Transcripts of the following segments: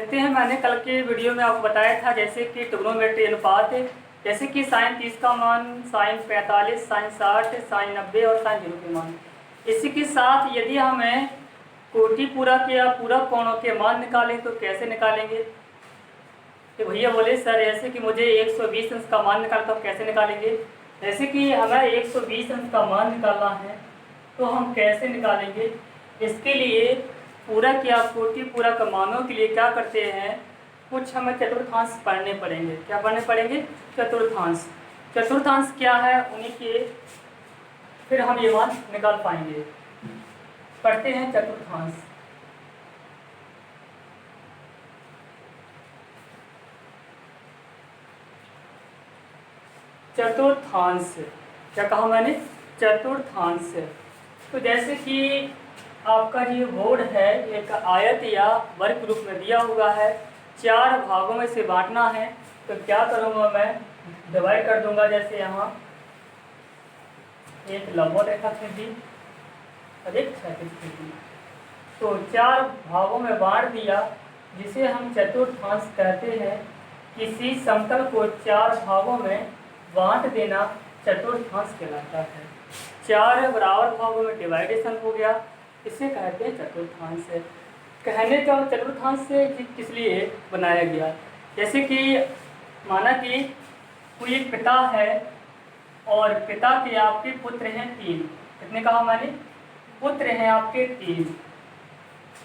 देखते हैं, मैंने कल के वीडियो में आपको बताया था जैसे कि ट्रिग्नोमेट्री अनुपात है, जैसे कि साइन 30 का मान, साइन 45, साइन 60, साइन 90 और साइन 0 के मान। इसी के साथ यदि हमें कोटि पूरक या पूरक कोणों के मान निकालें तो कैसे निकालेंगे। तो भैया बोले सर ऐसे कि मुझे 120 अंश का मान निकालना, तो कैसे निकालेंगे। जैसे कि हमें 120 अंश का मान निकालना है तो हम कैसे निकालेंगे। इसके लिए पूरक या कोटि पूरक मानों के लिए क्या करते हैं, कुछ हमें चतुर्थांश पढ़ने पड़ेंगे। क्या पढ़ने पड़ेंगे? चतुर्थांश। चतुर्थांश क्या है, उन्हीं के फिर हम ये मान निकाल पाएंगे। पढ़ते हैं चतुर्थांश। चतुर्थांश क्या कहा मैंने? चतुर्थांश। तो जैसे कि आपका ये बोर्ड है, एक आयत या वर्ग रूप में दिया हुआ है, 4 भागों में से बांटना है। तो क्या करूँगा मैं, डिवाइड कर दूंगा। जैसे यहाँ एक लंबवत रेखा खींची और एक क्षैतिज खींची, तो 4 भागों में बांट दिया, जिसे हम चतुर्थांश कहते हैं। किसी समतल को 4 भागों में बांट देना चतुर्थांश कहलाता है। 4 बराबर भागों में डिवाइडेशन हो गया, इसे कहते हैं चतुर्थांश। कहने का चतुर्थांश से किस लिए बनाया गया, जैसे कि माना कि कोई एक पिता है और पिता के आपके पुत्र हैं 3। कितने कहा मैंने? पुत्र हैं आपके 3।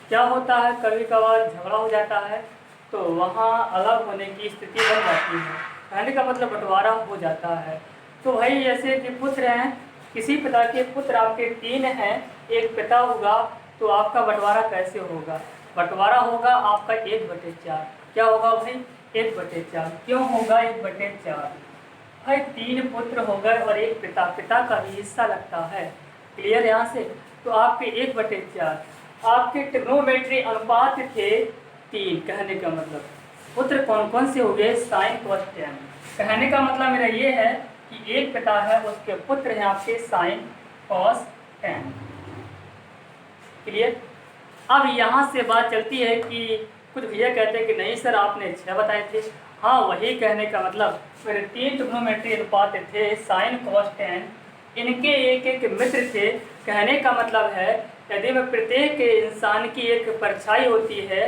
क्या होता है, कभी कभार झगड़ा हो जाता है तो वहाँ अलग होने की स्थिति बन जाती है। कहने का मतलब बंटवारा हो जाता है। तो भाई जैसे कि पुत्र हैं, किसी पिता के पुत्र आपके 3 हैं, एक पिता होगा, तो आपका बंटवारा कैसे होगा? बंटवारा होगा आपका 1/4। क्या होगा भाई? 1/4। क्यों होगा 1/4? भाई 3 पुत्र हो गए और एक पिता, पिता का भी हिस्सा लगता है। क्लियर यहाँ से? तो आपके 1/4 आपके ट्रिग्नोमेट्री अनुपात थे 3। कहने का मतलब पुत्र कौन कौन से हो गए? Sine cos tan. कहने का मतलब मेरा ये है कि एक पिता है, उसके पुत्र हैं आपके साइन कॉस टैन। क्लियर? अब यहाँ से बात चलती है कि कुछ भैया कहते हैं कि नहीं सर आपने 6 बताए थे। हाँ, वही कहने का मतलब मेरे 3 ट्रिग्नोमेट्री अनुपात थे, साइन कॉस टैन। इनके एक एक मित्र थे। कहने का मतलब है यदि में प्रत्येक इंसान की एक परछाई होती है,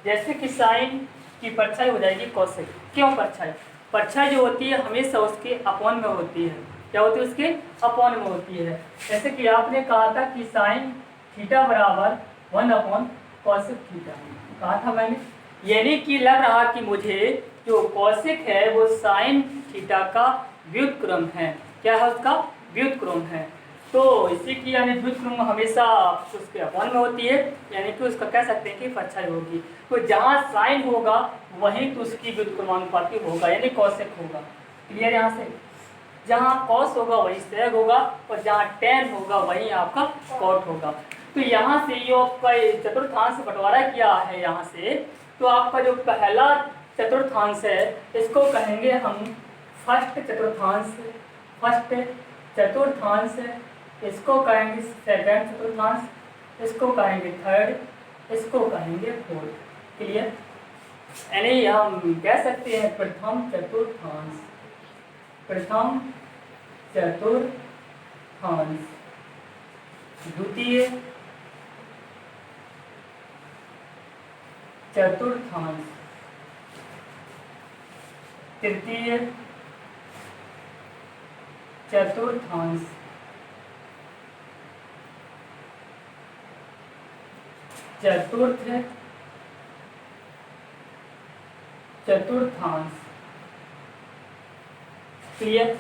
जैसे कि साइन की परछाई हो जाएगी कॉसेक। क्यों परछाई? परछाई जो होती है हमेशा उसके अपॉन में होती है। क्या होती है? उसके अपॉन में होती है। जैसे कि आपने कहा था कि साइन थीटा बराबर 1/cosec थीटा, कहा था मैंने। यानी कि लग रहा कि मुझे जो कॉसेक है वो साइन थीटा का व्युत्क्रम है। क्या है? उसका व्युत्क्रम है। तो इसी की यानी व्युत्क्रम हमेशा उसके अपॉन में होती है, यानी कि उसका कह सकते हैं कि परछाई होगी। तो जहाँ साइन होगा वहीं तो उसकी व्युत्क्रमानुपाती होगा, यानी कॉसेक होगा। क्लियर यहाँ से? जहाँ कॉस होगा वहीं सेक होगा और जहाँ टेन होगा वहीं आपका कॉट होगा। तो यहाँ से ये आपका चतुर्थांश बंटवारा किया है यहाँ से, तो आपका जो पहला चतुर्थांश है इसको कहेंगे हम फर्स्ट चतुर्थांश। फर्स्ट चतुर्थांश, इसको कहेंगे सेकंड चतुर्थांश, इसको कहेंगे थर्ड, इसको कहेंगे फोर्थ। क्लियर? यानी हम कह सकते हैं प्रथम चतुर्थांश, प्रथम चतुर्थांश, द्वितीय चतुर्थांश, तृतीय चतुर्थांश, चतुर्थ चतुर्थांश। क्लियर?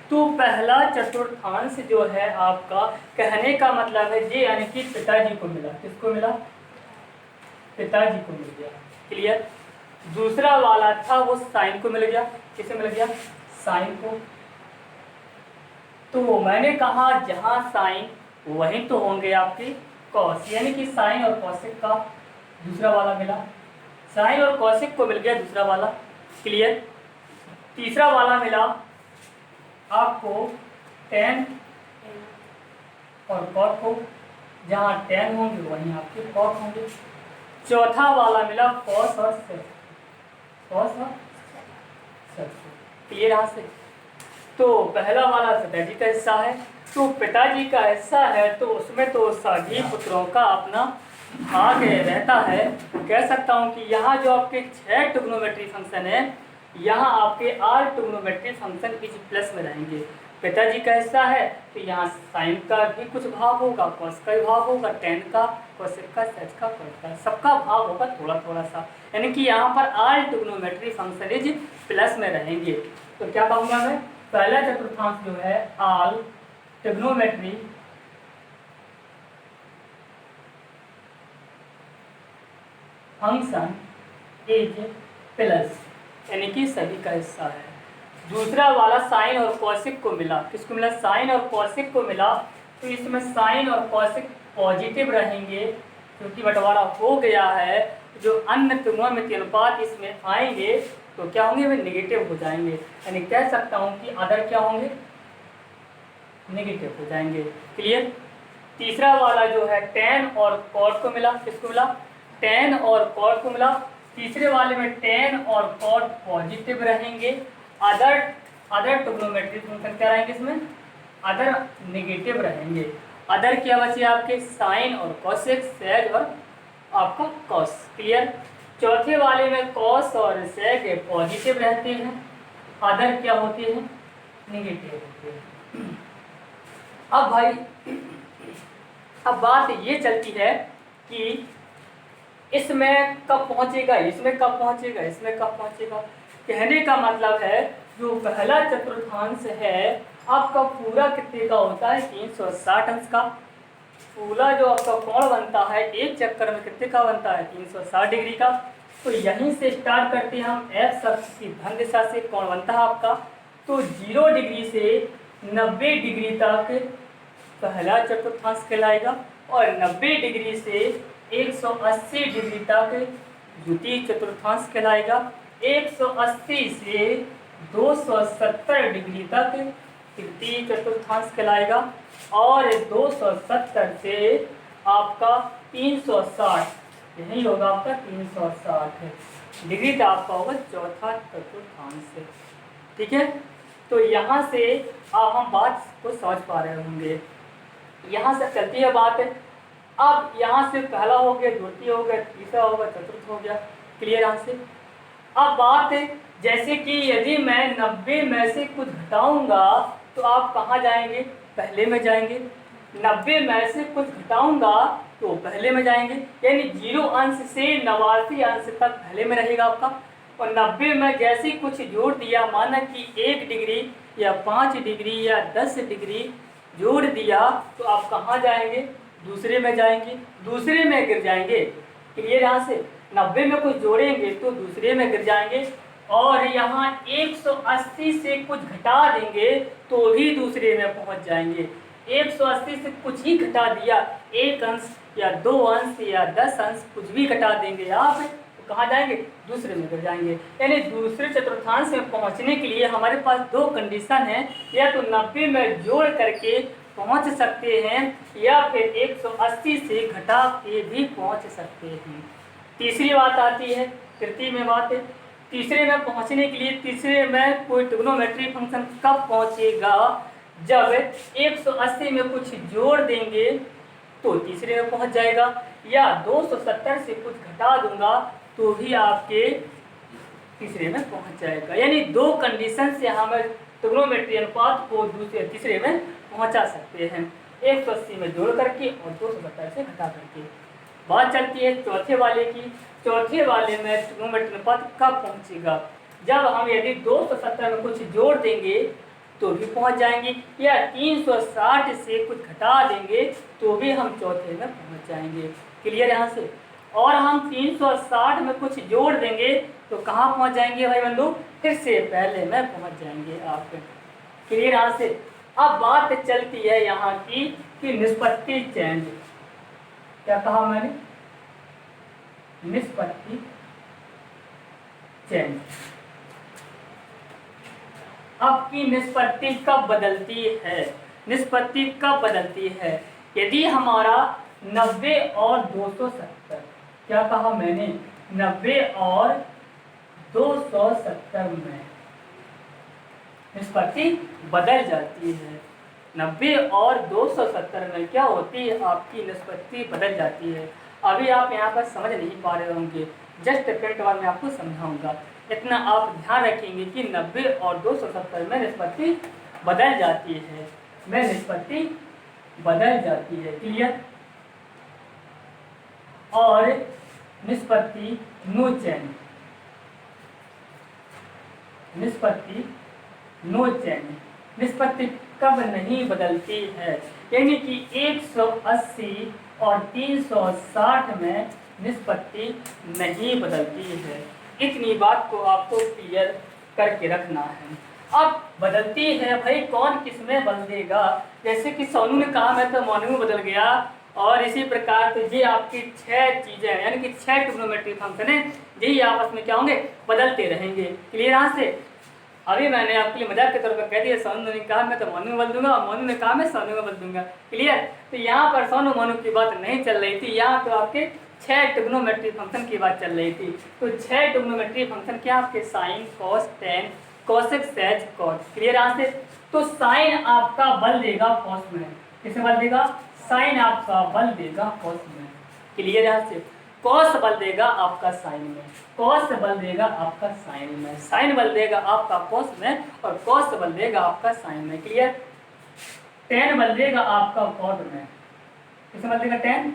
तो पहला चतुर्थांश जो है आपका, कहने का मतलब है ये, यानी कि पिताजी को मिला। किसको मिला? पिताजी को मिल गया। क्लियर? दूसरा वाला था वो साइन को मिल गया। किसे मिल गया? साइन को। तो मैंने कहा जहां साइन वहीं तो होंगे आपके कॉस, यानी कि साइन और कॉसेक का दूसरा वाला मिला। साइन और कॉसेक को मिल गया दूसरा वाला। क्लियर? तीसरा वाला मिला आपको टेन और कॉट को। जहाँ टेन होंगे वहीं आपके कॉट होंगे। चौथा वाला मिला कॉस और सेक, कॉस और सेक। क्लियर यहाँ से? तो पहला वाला पिताजी का हिस्सा है, तो पिताजी का हिस्सा है तो उसमें तो सभी पुत्रों का अपना भाग रहता है। कह सकता हूँ कि यहाँ जो आपके 6 ट्रिग्नोमेट्री फंक्शन है, यहाँ आपके 8 ट्रिग्नोमेट्री फंक्शन इस प्लस में रहेंगे। पिताजी का हिस्सा है तो यहाँ साइन का भी कुछ भाग होगा, कॉस का भी भाग होगा, टेन का, कोसेक का, सेक का, कॉस का, सबका भाग होगा थोड़ा थोड़ा सा। यानी कि यहाँ पर all trigonometry function is plus में रहेंगे। तो क्या कहूँगा मैं, पहला चतुर्थांश जो है all trigonometry function is plus, यानी कि सभी का हिस्सा है। दूसरा वाला साइन और कॉसिक को मिला, किसको मिला? साइन और कॉसिक को मिला, तो इसमें साइन और कॉसिक पॉजिटिव रहेंगे क्योंकि बंटवारा हो गया है। जो अन्य त्रिकोणमितीय अनुपात इसमें आएंगे तो क्या होंगे? वे नेगेटिव हो जाएंगे। यानी कह सकता हूँ कि अदर क्या होंगे? नेगेटिव हो जाएंगे। क्लियर? तीसरा वाला जो है टेन और कॉट को मिला, किसको मिला? टेन और कॉट को मिला। तीसरे वाले में टेन और कॉट पॉजिटिव रहेंगे, अदर ट्रिग्नोमेट्री फंक्शन क्या रहेंगे? इसमें अदर नेगेटिव रहेंगे। अदर क्या बचे आपके? साइन और कॉसेक, सेक और आपका कॉस। क्लियर? चौथे वाले में कॉस और सेक पॉजिटिव रहते हैं, अदर क्या होते हैं? नेगेटिव होते हैं। अब भाई अब बात ये चलती है कि इसमें कब पहुंचेगा, इसमें कब पहुंचेगा, इसमें कब पहुंचेगा। कहने का मतलब है जो पहला चतुर्थांश है आपका पूरा कितने का होता है? 360 अंश का। पूरा जो आपका कोण बनता है एक चक्कर में कितने का बनता है? 360 डिग्री का। तो यहीं से स्टार्ट करते हैं हम, एक्स अक्ष की धन दिशा से कोण बनता है आपका, तो 0 डिग्री से 90 डिग्री तक पहला चतुर्थांश कहलाएगा, और 90 डिग्री से 180 डिग्री तक द्वितीय चतुर्थांश कहलाएगा, 180 से 270 डिग्री तक तृतीय चतुर्थांश कहलाएगा, और 270 से आपका 360, यही होगा आपका 360 डिग्री का आपका होगा चौथा चतुर्थांश। ठीक है? तो यहाँ से अब हम बात को समझ पा रहे होंगे। यहाँ से चलती है बात। अब यहाँ से पहला हो गया, द्वितीय हो गया, तीसरा हो गया, चतुर्थ हो गया। क्लियर? यहाँ से अब बात है जैसे कि यदि मैं 90 में से कुछ घटाऊंगा तो आप कहाँ जाएंगे? पहले में जाएंगे। 90 में से कुछ घटाऊंगा तो पहले में जाएंगे, यानी 0 अंश से 89 अंश तक पहले में रहेगा आपका। और 90 में जैसे कुछ जोड़ दिया, माना कि 1 डिग्री या 5 डिग्री या 10 डिग्री जोड़ दिया, तो आप कहाँ जाएंगे? दूसरे में जाएंगे, दूसरे में गिर जाएंगे। क्लियर? यहाँ से 90 में कुछ जोड़ेंगे तो दूसरे में गिर जाएंगे, और यहाँ 180 से कुछ घटा देंगे तो भी दूसरे में पहुँच जाएंगे। 180 से कुछ ही घटा दिया, 1 अंश या 2 अंश या 10 अंश कुछ भी घटा देंगे आप, तो कहाँ जाएंगे? दूसरे में गिर जाएंगे। यानी दूसरे चतुर्थांश में पहुँचने के लिए हमारे पास 2 कंडीशन है, या तो 90 में जोड़ करके पहुँच सकते हैं या फिर 180 से घटा के भी पहुँच सकते हैं। तीसरी बात आती है, तृतीय में बात है, तीसरे में पहुँचने के लिए तीसरे में कोई ट्रिग्नोमेट्री फंक्शन कब पहुँचेगा? जब 180 में कुछ जोड़ देंगे तो तीसरे में पहुँच जाएगा, या 270 से कुछ घटा दूंगा तो भी आपके तीसरे में पहुँच जाएगा। यानी 2 कंडीशन से हम ट्रिग्नोमेट्री अनुपात को तीसरे में पहुँचा सकते हैं, 180 में जोड़ करके और 270 से घटा करके। बात चलती है चौथे वाले की। चौथे वाले में ट्रिग्नोमेट्री अनुपात कब पहुँचेगा? जब हम यदि 270 में कुछ जोड़ देंगे तो भी पहुँच जाएंगे, या 360 से कुछ घटा देंगे तो भी हम चौथे में पहुँच जाएंगे। क्लियर? यहाँ से और हम 360 में कुछ जोड़ देंगे तो कहाँ पहुँच जाएंगे भाई बंधु? फिर से पहले में पहुँच जाएंगे आप। क्लियर? यहाँ से अब बात चलती है यहाँ की कि निष्पत्ति चेंज। क्या कहा मैंने? निष्पत्ति चेंज। अब की निष्पत्ति कब बदलती है? निष्पत्ति कब बदलती है? यदि हमारा 90 और 270 क्या कहा मैंने, 90 और 270 में निष्पत्ति बदल जाती है। 90 और 270 में क्या होती है, आपकी निष्पत्ति बदल जाती है। अभी आप यहाँ पर समझ नहीं पा रहे होंगे, जस्ट फ्रंट बार मैं आपको समझाऊंगा। इतना आप ध्यान रखेंगे कि 90 और 270 में निष्पत्ति बदल जाती है, में निष्पत्ति बदल जाती है। क्लियर? और निष्पत्ति नो चेंज, निष्पत्ति नो चेंज। निष्पत्ति कब नहीं बदलती है, यानी कि 180 और 360 में निष्पत्ति नहीं बदलती है। इतनी बात को आपको क्लियर करके रखना है। अब बदलती है भाई, कौन किस में बदलेगा, जैसे कि सोनू ने कहा मैं तो मोनू में बदल गया, और इसी प्रकार तो ये आपकी 6 चीजें हैं, यानी कि 6 ट्रिग्नोमेट्री फंक्शन है, यही आपस में क्या होंगे, बदलते रहेंगे। क्लियर? यहाँ से अभी मैंने आपके लिए मजाक के तौर पर कह दिया, सोनू ने कहा मैं तो मोनू में बदल दूंगा, और मोनू ने कहा मैं सोनू में बदल दूंगा। क्लियर? तो यहाँ पर सोनू मोनू की बात नहीं चल रही थी, यहाँ तो आपके 6 ट्रिग्नोमेट्री फंक्शन की बात चल रही थी। तो 6 ट्रिग्नोमेट्री फंक्शन क्या आपके, sine, cos, tan, cosec, sec, cot. Clear? यहाँ से तो साइन आपका बल देगा कॉस में, किसे बल देगा, साइन आपका बल देगा कॉस में। क्लियर? यहाँ से कॉस बल देगा आपका साइन में, कॉस बल देगा आपका साइन में, साइन बल देगा आपका कॉस में, और कॉस बल देगा आपका साइन में। क्लियर? टेन बल देगा आपका कॉट में, किसे बल देगा, टेन,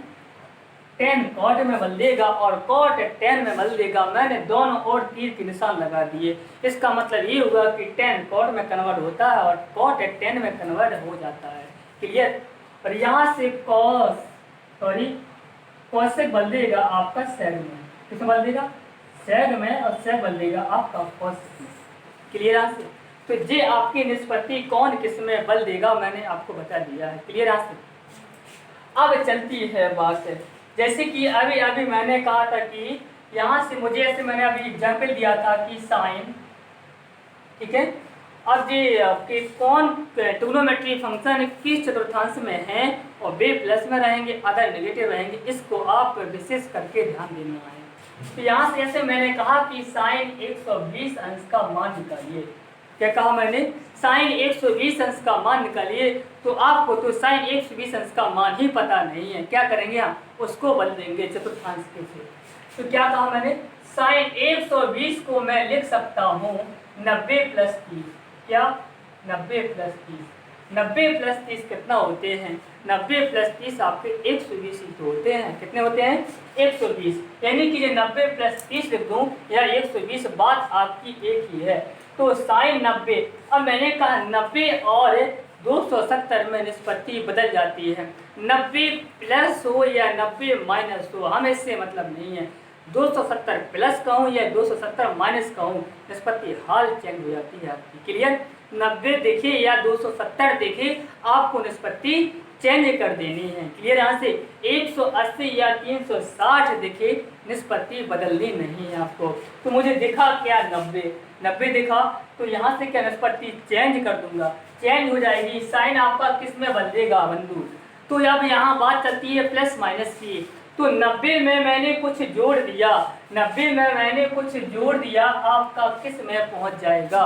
टेन कॉट में बल देगा, और कॉट टेन में बल देगा। मैंने दोनों ओर तीर के निशान लगा दिए, इसका मतलब ये हुआ कि टेन कॉट में कन्वर्ट होता है और कॉट टेन में कन्वर्ट हो जाता है। क्लियर? और यहाँ से कॉस, सॉरी कॉसेक बल देगा आपका सेग में, किसे बल देगा, सेग में, और सेग बल देगा आपका कॉस में। क्लियर? यहाँ से तो ये आपकी निष्पत्ति कौन किस में बल देगा मैंने आपको बता दिया है। क्लियर? यहाँ से अब चलती है बात, जैसे कि अभी अभी मैंने कहा था कि यहाँ से मुझे, ऐसे मैंने अभी एग्जाम्पल दिया था कि साइन, ठीक है, अब ये कि कौन ट्रिग्नोमेट्री फंक्शन किस चतुर्थांश में है और वे प्लस में रहेंगे, अदर नेगेटिव रहेंगे, इसको आप विशेष करके ध्यान देना है। तो यहाँ से ऐसे मैंने कहा कि साइन 120 अंश का मान निकालिए। क्या कहा मैंने, साइन 120 अंश का मान निकालिए। तो आपको तो साइन 120 अंश का मान ही पता नहीं है, क्या करेंगे हम, उसको बदल देंगे चतुर्थांश के से। तो क्या कहा मैंने, साइन 120 को मैं लिख सकता हूँ 90 प्लस 30। क्या, 90 प्लस 30, 90 प्लस 30 कितना होते हैं, 90 प्लस 30 आपके 120 ही तो होते हैं। कितने होते हैं, 120, यानी कि ये 90 प्लस 30 लिख दूँ या 120, बात आपकी एक ही है। तो साइन 90, अब मैंने कहा 90 और 270 में निष्पत्ति बदल जाती है। 90 प्लस हो या 90 माइनस हो, हमें इससे मतलब नहीं है। 270 प्लस कहूँ या 270 माइनस कहूँ, निष्पत्ति हाल चेंज हो जाती है आपकी। क्लियर? 90 देखिए या 270 देखिए, आपको निष्पत्ति चेंज कर देनी है। क्लियर? यहाँ से 180 या 360 देखिए, निष्पत्ति बदलनी नहीं है आपको। तो मुझे दिखा क्या, 90 दिखा, तो यहाँ से क्या निष्पत्ति चेंज कर दूंगा, चेंज हो जाएगी। साइन आपका किस में बदलेगा बंधु, तो अब यहाँ बात चलती है प्लस माइनस की। तो 90 में मैंने कुछ जोड़ दिया, 90 में मैंने कुछ जोड़ दिया, आपका किस में पहुँच जाएगा,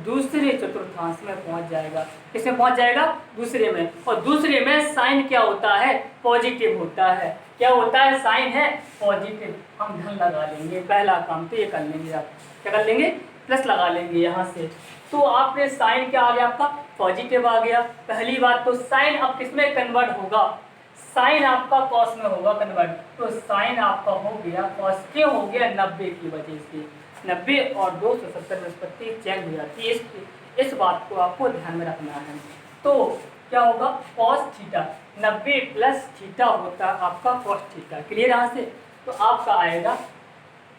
दूसरे चतुर्थांश में पहुंच जाएगा। किसमें पहुंच जाएगा, दूसरे में। और दूसरे में साइन क्या होता है, पॉजिटिव होता है। क्या होता है, साइन है पॉजिटिव। हम धन लगा लेंगे, पहला काम तो ये कर लेंगे। आप क्या कर लेंगे, प्लस लगा लेंगे यहाँ से। तो आपने साइन क्या आ गया, आपका पॉजिटिव आ गया। पहली बात तो साइन अब किसमें कन्वर्ट होगा, साइन आपका कॉस में होगा कन्वर्ट। तो साइन आपका हो गया कॉस, क्यों हो गया, 90 की वजह से। 90 और 270 निष्पत्ति चेंज हो जाती है, इस बात को आपको ध्यान में रखना है। तो क्या होगा, कॉस थीटा, 90 प्लस थीटा होता है आपका कॉस थीटा। क्लियर? यहाँ से तो आपका आएगा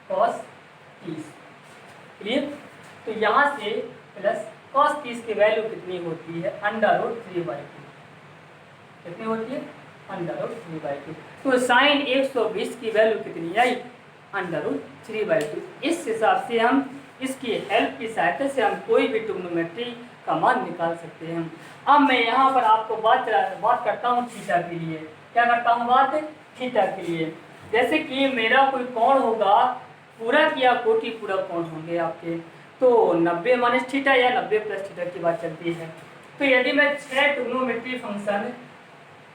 कॉस 30। क्लियर? तो यहाँ से प्लस कॉस 30 की वैल्यू कितनी होती है, √3/2। कितनी होती है, √3/2। तो साइन 120 की वैल्यू कितनी आई, √3/2। इस हिसाब से हम इसकी हेल्प की सहायता से हम कोई भी ट्रिग्नोमेट्री का मान निकाल सकते हैं। अब मैं यहाँ पर आपको बात करता हूँ थीटा के लिए। क्या करता हूँ बात, थीटा के लिए। जैसे कि मेरा कोई कोण होगा, पूरा किया कोटि पूरा कोण होंगे आपके, तो 90 माइनस थीटा या 90 प्लस थीटा की बात चलती है। तो यदि मैं 6 ट्रिग्नोमेट्री फंक्शन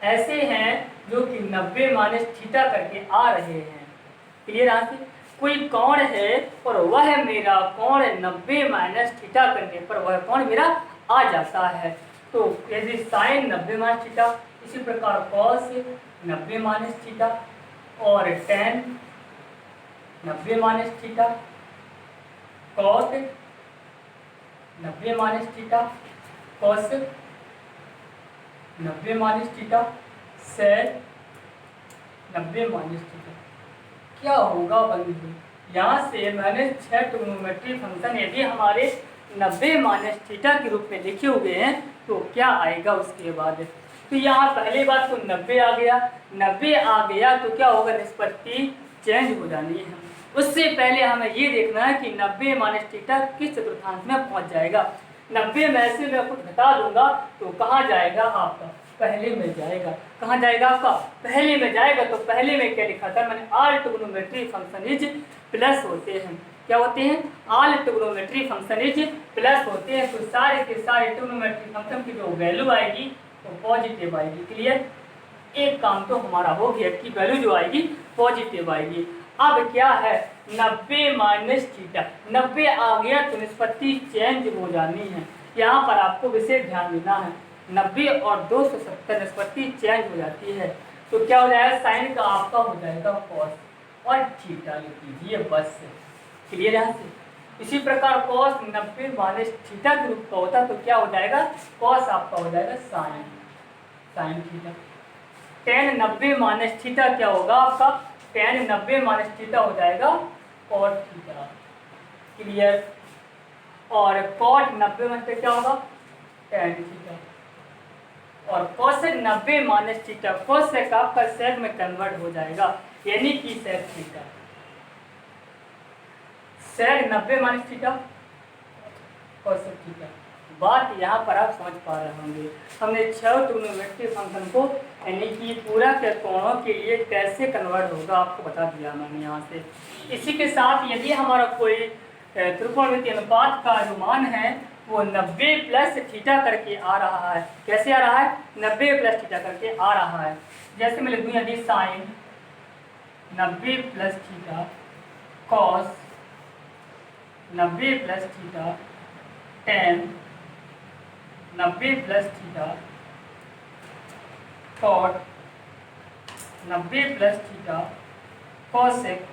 ऐसे हैं जो कि 90 माइनस थीटा करके आ रहे हैं, क्लियर? यहाँ से कोई कोण है और वह मेरा कोण 90 माइनस थीटा करने पर वह कोण मेरा आ जाता है। तो यदि साइन 90 माइनस थीटा, इसी प्रकार कॉस 90 माइनस थीटा और tan 90 minus theta, cot 90 minus theta, cos 90 minus theta, sec 90 minus theta. क्या होगा बंधु? यहाँ से मैंने 6 ट्रिग्नोमेट्री फंक्शन यदि हमारे 90 माइनस थीटा के रूप में लिखे हुए हैं तो क्या आएगा उसके बाद? तो यहाँ पहली बात तो 90 आ गया, 90 आ गया तो क्या होगा, निष्पत्ति चेंज हो जानी है। उससे पहले हमें ये देखना है कि 90 माइनस थीटा किस चतुर्थांश में पहुँच जाएगा। 90 में से मैं कुछ घटा दूंगा तो कहाँ जाएगा आपका, पहले में जाएगा। कहाँ जाएगा आपका, पहले में जाएगा। तो पहले में क्या लिखा था मैंने, all trigonometry function is plus होते हैं। क्या होते हैं? All trigonometry function is plus होते हैं। तो सारे के सारे ट्रिग्नोमेट्री फंक्शन की जो वैल्यू आएगी वो पॉजिटिव आएगी। क्लियर? एक काम तो हमारा हो गया कि वैल्यू जो आएगी पॉजिटिव आएगी। अब क्या है, 90 माइनस थीटा, 90 आ गया तो निष्पत्ति चेंज हो जानी है। यहाँ पर आपको विशेष ध्यान देना है, 90 और 270 निष्पत्ति चेंज हो जाती है। तो क्या हो जाएगा, साइन का आपका हो जाएगा कॉस और थीटा लिख लीजिए बस। क्लियर? यहाँ से इसी प्रकार कॉस 90 माइनस थीटा के रूप का होता तो क्या हो जाएगा, कॉस आपका हो जाएगा sine, sine theta. Tan 90 minus theta क्या होगा आपका, टेन 90 माइनस थीटा हो जाएगा कॉट थीटा। क्लियर? और कॉट 90 माइनस क्या होगा, टेन थीटा। और कोसेक 90 माइनस थीटा, कोसेक आपका सेक में कन्वर्ट हो जाएगा, यानी कि sec theta. Sec 90 minus theta, cosec theta. बात यहाँ पर आप समझ पा रहे होंगे। हमने 6 ट्रिग्नोमेट्री फंक्शन को यानी कि पूरा के कोणों के लिए कैसे कन्वर्ट होगा आपको बता दिया मैंने यहाँ से। इसी के साथ यदि हमारा कोई त्रिकोणमितीय अनुपात का अनुमान है वो 90 प्लस थीटा करके आ रहा है। कैसे आ रहा है, 90 प्लस थीटा करके आ रहा है। जैसे मैं लिख दूँ यदि sine 90 plus theta, cos 90 plus theta, tan 90 plus theta, cot 90 plus theta, cosec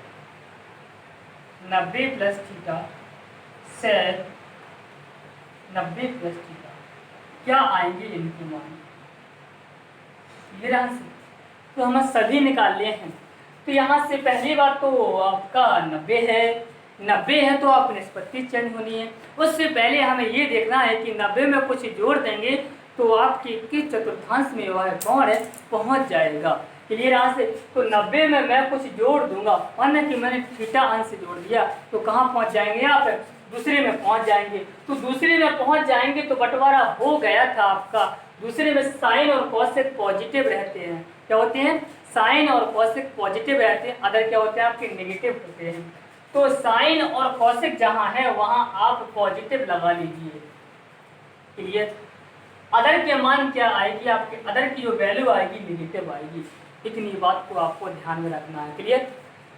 90 plus theta, sec 90 plus theta. क्या आएंगे इनके मान? ये आंसर तो हम सभी निकाल लिए हैं। तो यहाँ से पहली बात तो आपका 90 है, 90 है तो आप निष्पत्ति चेंज होनी है। उससे पहले हमें ये देखना है कि 90 में कुछ जोड़ देंगे तो आपके किस चतुर्थांश में वह कोण है पहुँच जाएगा। क्लियर? यहाँ से तो 90 में मैं कुछ जोड़ दूंगा, माना कि मैंने थीटा अंश जोड़ दिया तो कहाँ पहुँच जाएंगे आप, दूसरे में पहुँच जाएंगे। तो दूसरे में पहुँच जाएंगे तो बंटवारा हो गया था आपका। दूसरे में साइन और कोसेक पॉजिटिव रहते हैं। क्या होते हैं, साइन और कोसेक पॉजिटिव रहते हैं, अदर क्या होते हैं आपके नेगेटिव होते हैं। तो साइन और कोसेक जहाँ है वहाँ आप पॉजिटिव लगा लीजिए। क्लियर? अदर के मान क्या आएगी आपके, अदर की जो वैल्यू आएगी नेगेटिव आएगी। इतनी बात को आपको ध्यान में रखना है। क्लियर?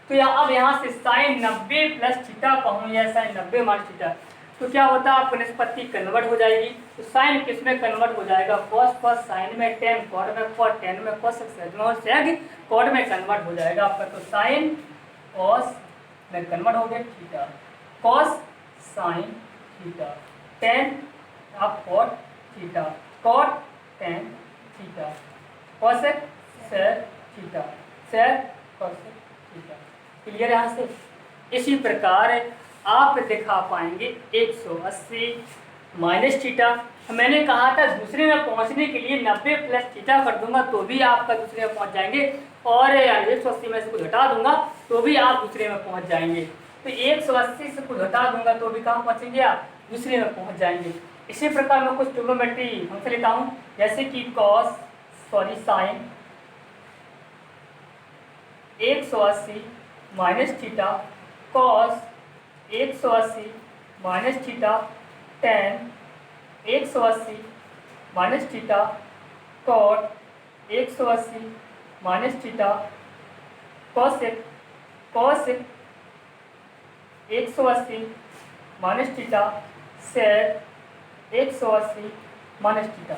तो अब यहाँ से साइन 90 प्लस थीटा कहूँ या साइन 90 माइनस थीटा तो क्या होता है आपको निष्पत्ति कन्वर्ट हो जाएगी। तो साइन किस में कन्वर्ट हो जाएगा, कॉस कॉस साइन में, टेन कॉट में, कॉट टेन में, कोसेक सेक में और सेक कॉट में कन्वर्ट हो जाएगा आपका। तो साइन कॉस में कन्वर्ट हो गया theta, cos sine theta, tan आप cot theta, cot tan theta, cosec sec theta, sec cosec theta. Clear? यहाँ से इसी प्रकार आप दिखा पाएंगे 180 माइनस थीटा। मैंने कहा था दूसरे में पहुंचने के लिए 90 प्लस थीटा कर दूंगा तो भी आपका दूसरे में पहुंच जाएंगे, और 180 में से कुछ घटा दूंगा तो भी आप दूसरे में पहुंच जाएंगे। तो 180 से कुछ घटा दूंगा तो भी कहाँ पहुंचेंगे आप, दूसरे में पहुंच जाएंगे। इसी प्रकार मैं कुछ ट्रिग्नोमेट्री फंक्शन लेता हूँ, जैसे कि sine 180 minus theta cos 180 minus theta tan 180 minus theta cot 180 minus theta cosec 180 minus theta sec 180 minus theta.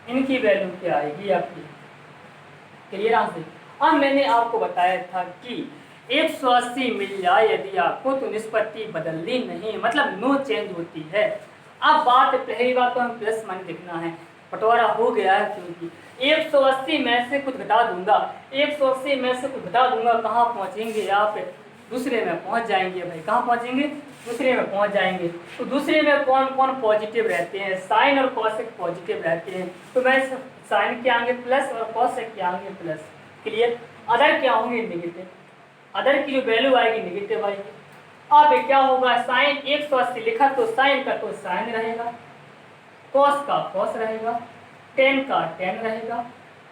इनकी वैल्यू क्या आएगी आपकी? Clear answer. अब मैंने आपको बताया था कि 180 मिल जाए यदि आपको तो निष्पत्ति बदलनी नहीं, मतलब नो चेंज होती है। अब बात पहली बात तो हमें प्लस माइनस लिखना है, बंटवारा हो गया है क्योंकि 180 में से कुछ घटा दूंगा, 180 में से कुछ घटा दूंगा, कहाँ पहुँचेंगे आप? दूसरे में पहुँच जाएंगे भाई। कहाँ पहुँचेंगे? दूसरे में पहुँच जाएंगे। तो दूसरे में कौन कौन पॉजिटिव रहते हैं? साइन और कॉसेक पॉजिटिव रहते हैं, तो मैं साइन के आगे प्लस और कॉसेक के आगे प्लस। क्लियर। अदर क्या होंगे? नेगेटिव। अदर की जो वैल्यू आएगी नेगेटिव आएगी। अब क्या होगा? साइन 180 लिखा तो साइन का तो साइन रहेगा, कॉस का कॉस रहेगा, टेन का टेन रहेगा,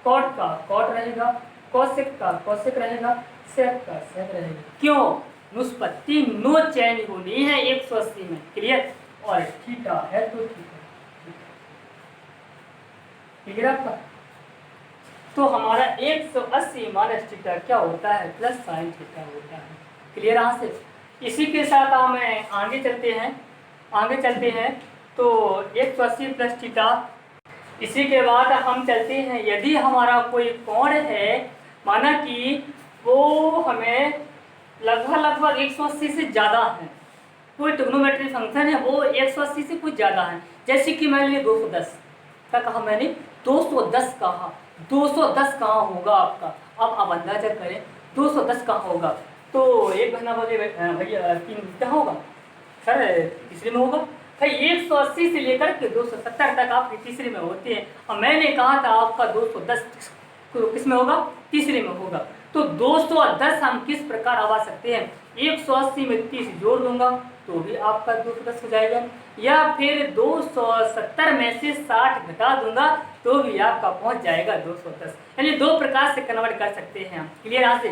कॉट का कॉट रहेगा, कॉसेक का कॉसेक रहेगा, सेक का सेक रहेगा। क्यों? निष्पत्ति नो चेंज होनी है 180 में। क्लियर। और थीटा है तो थीटा। क्लियर आपका? तो हमारा 180 माइनस थीटा क्या होता है? प्लस साइन थीटा होता है। Clear answer. इसी के साथ हमें आगे चलते हैं तो 180 प्लस थीटा। इसी के बाद हम चलते हैं, यदि हमारा कोई कोण है, माना कि वो हमें लगभग 180 से ज़्यादा है, कोई ट्रिग्नोमेट्री फंक्शन है वो 180 से कुछ ज़्यादा है, जैसे कि मान लीजिए 210 क्या कहा मैंने? 210 कहा। 210 कहाँ होगा आपका? अब अंदाजा करें 210 कहाँ होगा? तो एक बहना बोले भैया 3 कहाँ होगा सर? तीसरे में होगा भाई। 180 से लेकर के 270 तक आपके तीसरे में होते हैं, और मैंने कहा था आपका 210 किस में होगा? तीसरे में होगा। तो 210 हम किस प्रकार आवा सकते हैं? 180 में 30 जोड़ दूंगा तो भी आपका 210 हो जाएगा, या फिर 270 में से 60 घटा दूंगा तो भी आपका पहुंच जाएगा 210। यानी दो प्रकार से कन्वर्ट कर सकते हैं हम। क्लियर यहाँ से?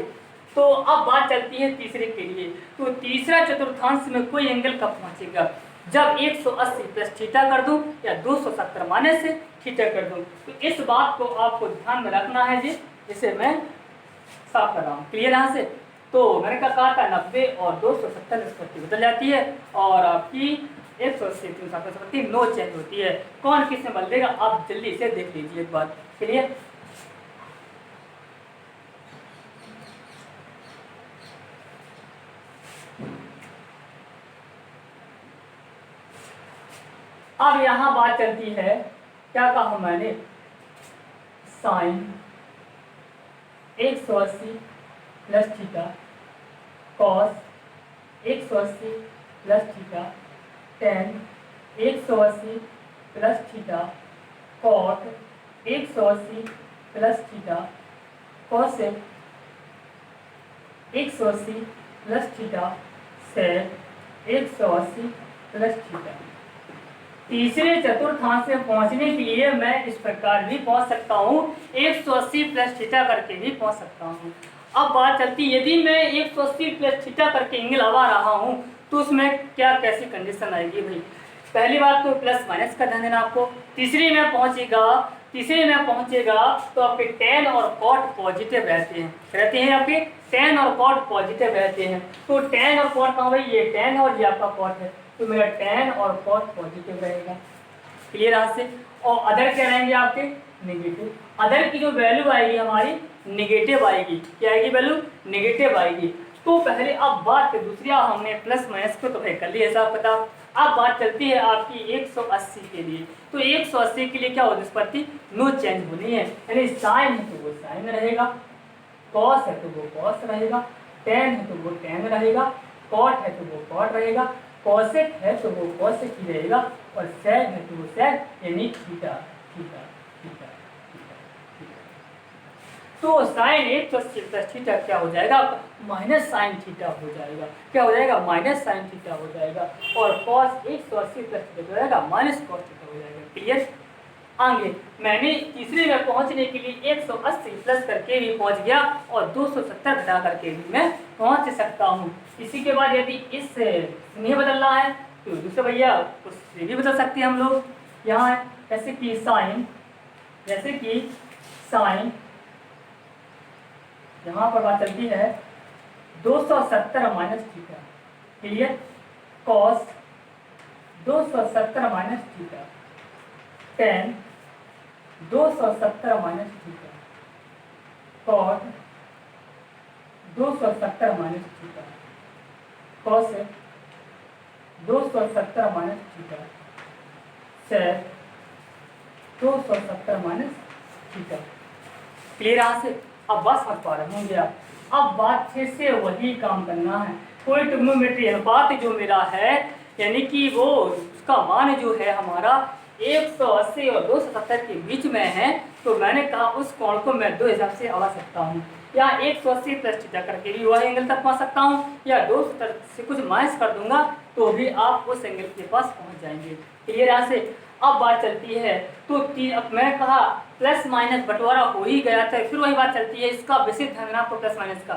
तो अब बात चलती है तीसरे के लिए। तो तीसरा चतुर्थांश में कोई एंगल कब पहुंचेगा? जब 180 प्लस थीटा कर दूं या 270 माइनस से थीटा कर दूं। तो इस बात को आपको ध्यान में रखना है जी, इसे मैं साफ कर रहा हूँ। क्लियर यहाँ से? तो मैंने कहा था 90 और 270 निष्पत्ति बदल जाती है, और आपकी 180 निष्पत्ति नो चेंज होती है। कौन किसमें बदलेगा आप जल्दी से देख लीजिए एक बार। क्लियर। अब यहाँ बात चलती है, क्या कहा मैंने? Sine 180 plus theta cos 180 plus theta tan 180 plus theta cot 180 plus theta cosec 180 plus theta sec 180 plus theta. तीसरे चतुर्थांश में पहुंचने के लिए मैं इस प्रकार भी पहुंच सकता हूं, 180 प्लस थीटा करके भी पहुंच सकता हूं। अब बात चलती, यदि मैं 180 प्लस थीटा करके एंगल लगा रहा हूं तो उसमें क्या कैसी कंडीशन आएगी भाई? पहली बात तो प्लस माइनस का ध्यान देना आपको। तीसरे में पहुंचेगा तो आपके टेन और कॉट पॉजिटिव रहते हैं आपके टेन और कॉट पॉजिटिव रहते हैं। तो टेन और कॉट कहाँ भाई? ये टेन है और ये आपका कॉट है, तो मेरा टेन और कॉट पॉजिटिव रहेगा। क्लियर यहाँ से? और अदर क्या रहेंगे आपके? नेगेटिव। अदर की जो वैल्यू आएगी हमारी नेगेटिव आएगी। क्या आएगी वैल्यू? नेगेटिव आएगी। तो पहले अब बात दूसरी, हमने प्लस माइनस को तो कर लिया हिसाब किताब। अब बात चलती है आपकी 180 के लिए। तो 180 के लिए क्या हो? निष्पत्ति नो चेंज होनी है, यानी साइन है तो वो साइन रहेगा, कॉस है तो वो कॉस रहेगा, टेन है तो वो टेन रहेगा, कॉट है तो वो कॉट रहेगा, कॉसेक है तो वो कॉसेक ही रहेगा, और सेक है तो वो सेक, यानी थीटा थीटा थीटा थीटा। तो साइन 180 प्लस थीटा क्या हो जाएगा? माइनस साइन थीटा हो जाएगा। क्या हो जाएगा? माइनस साइन थीटा हो जाएगा। और कॉस 180 प्लस थीटा हो जाएगा माइनस कॉस थीटा हो जाएगा। क्लियर? आगे मैंने तीसरे में पहुंचने के लिए 180 प्लस करके भी पहुंच गया और 270 घटा करके भी मैं पहुंच सकता हूं। इसी के बाद यदि इस नहीं बदलना है तो दूसरे भैया उससे भी बदल सकते हैं हम लोग। यहाँ जैसे कि साइन यहाँ पर बात चलती है 270 minus theta, clear. Cos 270 minus theta, tan 270 minus theta, cot 270 minus theta, cos 270 minus theta, sec 270 minus theta. Clear यहाँ से? अब बात समझ पा रहे होंगे आप। अब बात फिर से वही काम करना है। कोई ट्रिग्नोमेट्री अनुपात जो मेरा है यानी कि वो उसका मान जो है हमारा 180 और 270 के बीच में है, तो मैंने कहा उस कोण को मैं दो हिसाब से आवा सकता हूँ। या 180 प्लस थीटा करके भी वह एंगल तक पहुँच सकता हूँ, या 270 से कुछ माइनस कर दूंगा तो भी आप उस एंगल के पास पहुँच जाएंगे। क्लियर यहाँ से? अब बात चलती है तो अब मैं कहा प्लस माइनस बंटवारा हो ही गया था, फिर वही बात चलती है इसका विशेष ध्यान देना आपको प्लस माइनस का।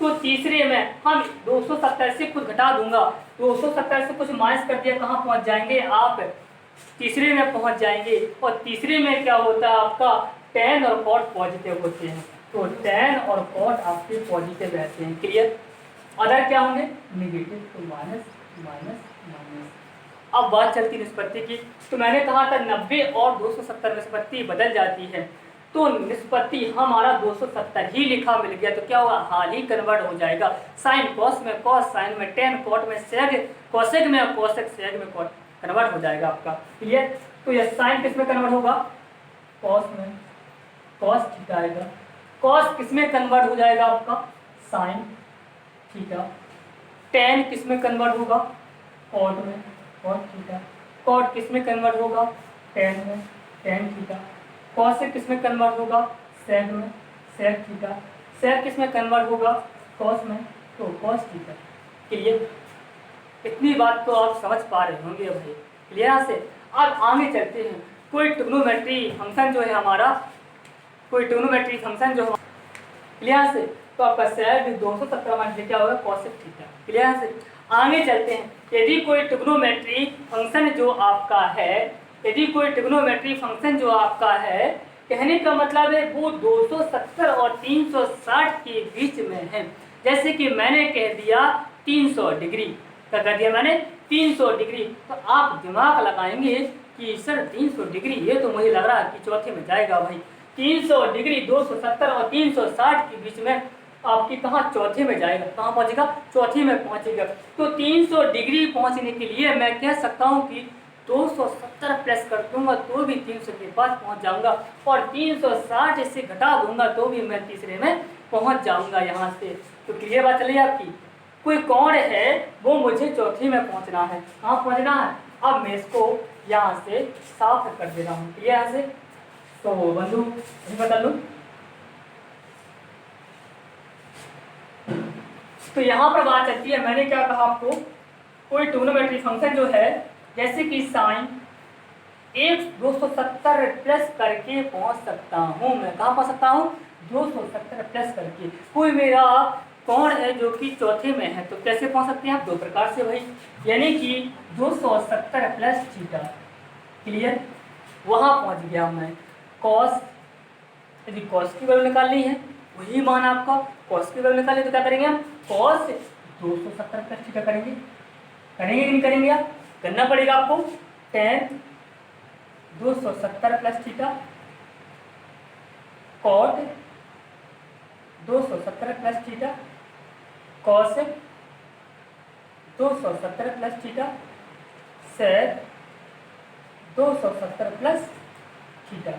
तो तीसरे में हम 270 से कुछ घटा दूंगा, 270 से कुछ माइनस कर दिया, कहाँ पहुंच जाएंगे आप? तीसरे में पहुंच जाएंगे। और तीसरे में क्या होता है आपका टेन और कॉट पॉजिटिव होते हैं, तो टेन और कॉट आपके पॉजिटिव रहते हैं। क्लियर? अदर क्या होंगे? निगेटिव, तो माइनस माइनस माइनस। अब बात चलती निष्पत्ति की, तो मैंने कहा था 90 और 270 निष्पत्ति बदल जाती है, तो निष्पत्ति हमारा 270 ही लिखा मिल गया, तो क्या हुआ? हाल ही कन्वर्ट हो जाएगा। साइन कॉस में कॉस, साइन में टेन, कॉट में सेक, कॉसेक में कॉसेक, सेक में कॉट कन्वर्ट हो जाएगा आपका। क्लियर? तो यह साइन किस में कन्वर्ट होगा? कॉस में, कॉस थीटा आएगा। कॉस किस में कन्वर्ट हो जाएगा आपका? Sign theta. टेन किस में कन्वर्ट होगा? कॉट में, कॉट थीटा। कॉट किस में कन्वर्ट होगा? टेन में, टेन थीटा। कॉसेक किस में कन्वर्ट होगा? सेक में, सेक थीटा। सेक किस में कन्वर्ट होगा? कॉस में, तो कॉस थीटा। क्लियर? इतनी बात तो आप समझ पा रहे होंगे भाई। क्लियर से? अब आगे चलते हैं। कोई ट्रिग्नोमेट्री फंक्शन जो है हमारा, कोई ट्रिग्नोमेट्री फंक्शन जो क्लियर से, तो आपका सेक 270 माइनस क्या होगा? Cosec theta. क्लियर से? आगे चलते हैं। यदि कोई ट्रिग्नोमेट्री फंक्शन जो आपका है, यदि कोई ट्रिग्नोमेट्री फंक्शन जो आपका है, कहने का मतलब है वो 270 और 360 के बीच में है। जैसे कि मैंने कह दिया 300 डिग्री, क्या कह दिया मैंने? 300 डिग्री। तो आप दिमाग लगाएंगे कि सर 300 डिग्री, ये तो मुझे लग रहा है कि चौथे में जाएगा भाई। 300 डिग्री 270 और 360 के बीच में आपकी कहाँ? चौथे में जाएगा। कहाँ पहुँचेगा? चौथे में पहुँचेगा। तो 300 डिग्री पहुँचने के लिए मैं कह सकता हूँ कि 270 प्लस कर दूंगा तो भी 300 के पास पहुँच जाऊंगा, और 360 इससे घटा दूंगा तो भी मैं तीसरे में पहुँच जाऊंगा यहाँ से। तो क्लियर बात चलिए आपकी? कोई कोण है वो मुझे चौथे में पहुँचना है। कहाँ पहुँचना है? अब मैं इसको यहाँ से साफ कर दे रहा हूँ। क्लियर यहाँ से? तो बंधु बता लूँ, तो यहाँ पर बात चलती है, मैंने क्या कहा आपको, कोई ट्रिग्नोमेट्री फंक्शन जो है जैसे कि साइन 270 प्लस करके पहुँच सकता हूँ। मैं कहाँ पहुँच सकता हूँ? 270 प्लस करके। कोई मेरा कोण है जो कि चौथे में है, तो कैसे पहुँच सकते हैं आप? दो प्रकार से भाई, यानी कि 270 प्लस थीटा। क्लियर? वहाँ पहुँच गया मैं। कॉस, यदि कॉस की वैल्यू निकालनी है, वही मान आपका कॉस की वैल्यू निकालें तो क्या करेंगे हम? कॉस 270 प्लस थीटा करेंगे। करेंगे कि नहीं करेंगे? आप करना पड़ेगा आपको। Tan 270 plus theta, cot 270 plus theta, cos 270 plus theta, sec 270 plus theta.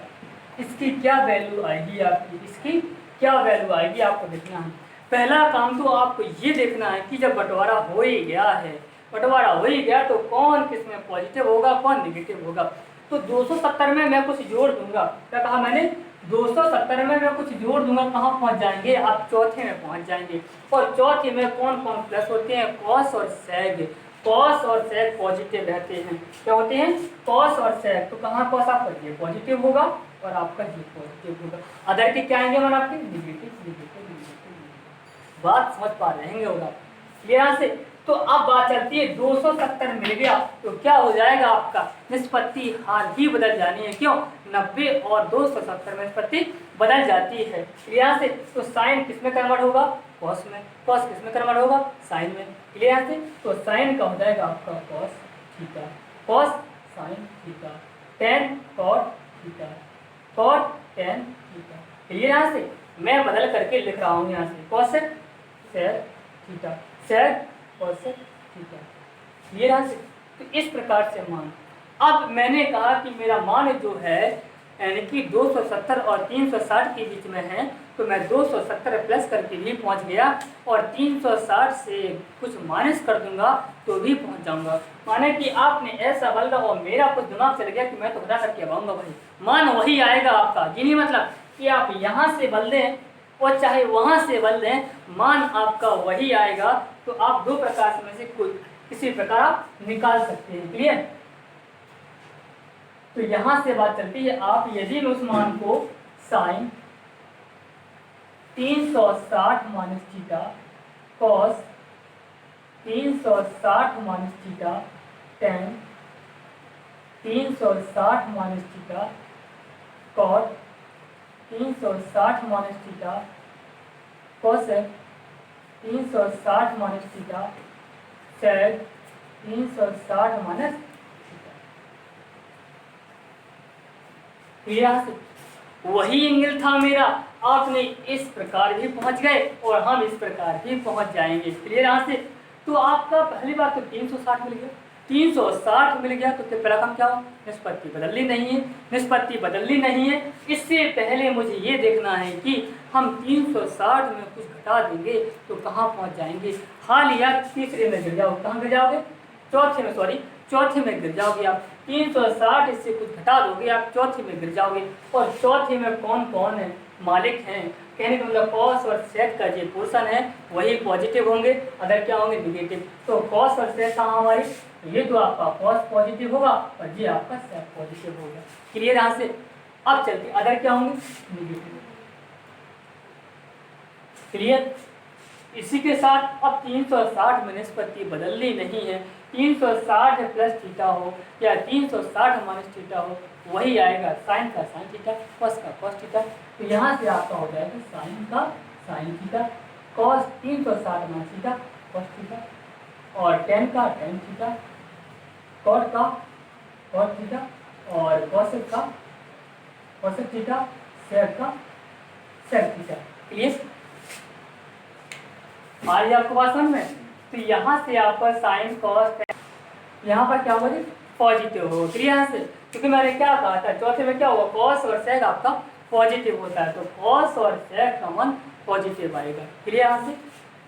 इसकी क्या वैल्यू आएगी आपकी? इसकी क्या वैल्यू आएगी आपको देखना है। पहला काम तो आपको ये देखना है कि जब बंटवारा हो ही गया है, बंटवारा हो ही गया तो कौन किस में पॉजिटिव होगा, कौन नेगेटिव होगा। तो 270 में मैं कुछ जोड़ दूंगा। क्या कहा मैंने? 270 में मैं कुछ जोड़ दूंगा। कहाँ पहुँच जाएंगे आप? चौथे में पहुँच जाएंगे। और चौथे में कौन कौन प्लस होते हैं? कॉस और सेग। कॉस और सेक पॉजिटिव रहते हैं। क्या होते हैं? कॉस और सेक। तो कहाँ कॉस आपका ये पॉजिटिव होगा और आपका ये पॉजिटिव होगा। अदर के क्या आएंगे मान आपके? Negative negative negative. बात समझ पा रहे हैं और आप यहाँ से? तो अब बात चलती है 270 मिल गया तो क्या हो जाएगा आपका? निष्पत्ति हाल ही बदल जानी है। क्यों? 90 और 270 में निष्पत्ति बदल जाती है। यहाँ से तो साइन किस में कन्वर्ट होगा? कॉस में। कॉस किस में कन्वर्ट होगा? साइन में। क्लियर है? तो साइन का हो जाएगा आपका cos theta, cos sine theta, tan cot theta, cot tan theta. Clear? यहाँ से मैं बदल करके लिख रहा हूँ यहाँ से कॉसेक सेक थीटा, सेक और सेक थीटा। क्लियर? यहाँ से तो इस प्रकार से मान। अब मैंने कहा कि मेरा मान जो है यानी कि 270 और 360 के बीच में है, तो मैं 270 प्लस करके भी पहुंच गया और 360 से कुछ माइनस कर दूंगा तो भी पहुंच जाऊंगा। माने कि आपने ऐसा बदला और मेरा कुछ दिमाग चल गया कि मैं तो घटा करके आऊंगा भाई, मान वही आएगा आपका। ये नहीं मतलब कि आप यहाँ से बदल दें और चाहे वहाँ से बदल दें, मान आपका वही आएगा। तो आप दो प्रकार में से कोई किसी प्रकार आप निकाल सकते हैं। क्लियर? तो यहां से बात चलती है, आप यदि उस मान को sine 360 minus theta, cos 360 minus theta, tan 360 minus theta, cot 360 minus theta, cosec 360 minus theta, sec 360 minus theta. वही एंगल था मेरा, आपने इस प्रकार भी पहुंच गए और हम इस प्रकार भी पहुंच जाएंगे। क्लियर? यहाँ से तो आपका पहली बात तो 360 मिल गया, 360 मिल गया तो पहला काम क्या हो? निष्पत्ति बदलनी नहीं है, निष्पत्ति बदलनी नहीं है। इससे पहले मुझे ये देखना है कि हम 360 में कुछ घटा देंगे तो कहाँ पहुंच जाएंगे? हाल या तीसरे में गिर जाओ, कहाँ गिर जाओगे? चौथे में, सॉरी चौथे में गिर जाओगे आप। 360 इससे कुछ घटा दोगे आप, चौथे में गिर जाओगे। और चौथे में कौन कौन है मालिक हैं? कहने का मतलब कॉस और सेक का जो पोर्शन है वही पॉजिटिव होंगे, अदर क्या होंगे? निगेटिव। तो कॉस और सेक कहाँ हमारी? ये तो आपका कॉस पॉजिटिव होगा और ये आपका सेक पॉजिटिव होगा। क्लियर? यहाँ से अब चलते अदर क्या होंगे? निगेटिव। क्लियर? इसी के साथ अब 360 में निष्पत्ति बदलनी नहीं है। 360 प्लस थीटा हो या 360 माइनस थीटा हो, वही आएगा साइन का साइन थीटा, कॉस का कॉस थीटा। तो यहाँ से आपका हो जाएगा साइन का sine theta, cos 360 minus theta cos theta, और टेन का टेन थीटा, कॉट का कॉट थीटा, और कॉसेक का कॉसेक थीटा, सेक का सेक थीटा। क्लियर? आ रही आपको बात समझ में? तो यहाँ से आपका साइन कॉस यहाँ पर क्या होगा? पॉजिटिव होगा। क्लियर? यहाँ से क्योंकि मैंने क्या कहा था चौथे में क्या होगा? कॉस और सेक आपका पॉजिटिव होता है, तो कॉस और सेक का मान पॉजिटिव आएगा। क्लियर? यहाँ से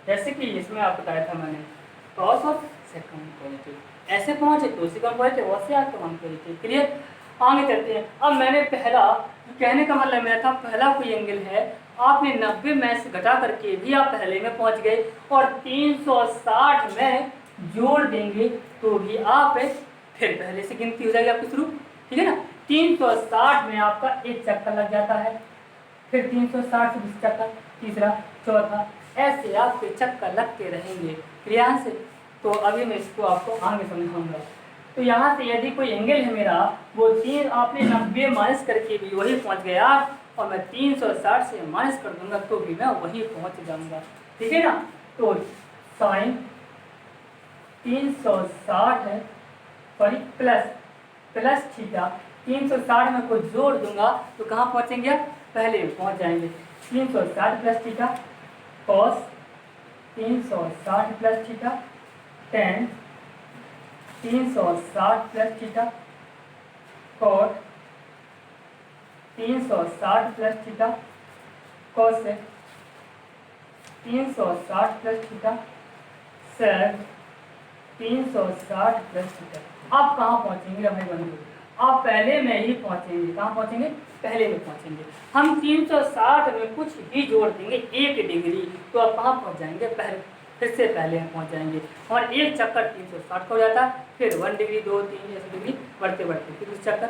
जैसे कि इसमें आप बताया था मैंने, कॉस और सेक का मान पॉजिटिव, ऐसे पहुंचे तो उसी का पॉजिटिव, वैसे आपका मान पॉजिटिव। क्लियर? आगे चलते हैं। अब मैंने पहला कहने का मतलब मेरा था पहला कोई एंगल है, आपने 90 में से घटा करके भी आप पहले में पहुंच गए और 360 में जोड़ देंगे तो भी आप फिर पहले से गिनती हो जाएगी आपकी शुरू। ठीक है ना? 360 में आपका एक चक्कर लग जाता है, फिर 360 से 20 चक्कर, तीसरा चौथा, ऐसे आपके चक्कर लगते रहेंगे। क्लियर? से तो अभी मैं इसको आपको आगे समझाऊंगा। तो यहाँ से यदि कोई एंगल है मेरा वो तीन, आपने 90 माइनस करके भी वही पहुँच गया और मैं 360 से माइनस कर दूंगा तो भी मैं वही पहुँच जाऊंगा। ठीक है ना? तो साइन 360 है, सॉरी प्लस थीटा, 360 में कोई जोड़ दूंगा तो कहाँ पहुँचेंगे? पहले पहुँच जाएंगे। 360 plus theta, cos 360 plus theta, tan 360 plus theta, cot 360 plus theta, cosec 360 plus theta, sec 360 plus theta. आप कहाँ पहुँचेंगे भाई बंधु? आप पहले में ही पहुँचेंगे। कहाँ पहुँचेंगे? पहले में पहुँचेंगे। हम 360 में कुछ भी जोड़ देंगे 1 डिग्री तो आप कहाँ पहुँच जाएंगे? पहले। फिर से पहले हम पहुंच जाएंगे और एक चक्कर 360 का हो जाता है। फिर 1 डिग्री 2 3 ऐसे डिग्री बढ़ते बढ़ते फिर दूसरा चक्कर,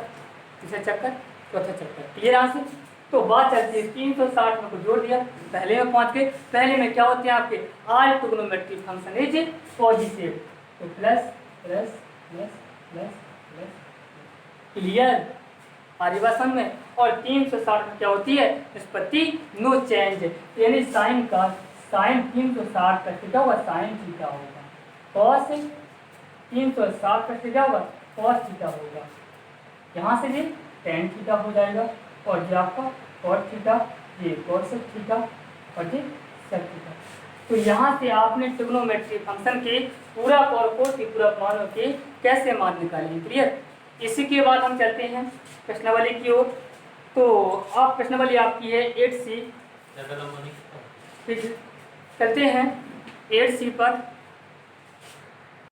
तीसरा चक्कर, चौथा चक्कर, क्लियर यहाँ से। तो बात चलती है 360 में को जोड़ दिया, पहले में पहुंच गए। पहले में क्या होते हैं आपके all trigonometric function is positive, तो plus plus plus plus plus, clear आगे बात समझ में। और 360 में क्या होती है निष्पत्ति नो चेंज, यानी साइन का साइन 360 का थीटा होगा साइन थीटा होगा, कॉस 360 का थीटा होगा कॉस थीटा होगा, यहाँ से ये टेन थीटा हो जाएगा और ये आपका कॉट थीटा, ये कॉसेक थीटा और ये सेक थीटा। तो यहाँ से आपने ट्रिग्नोमेट्रिक फंक्शन के पूरक और कोटिपूरक मानों के कैसे मान निकालेंगे, क्लियर। इसी के बाद हम चलते हैं प्रश्नावली की ओर। तो आप प्रश्नावली आपकी है 8C, फिर चलते हैं 8C पर।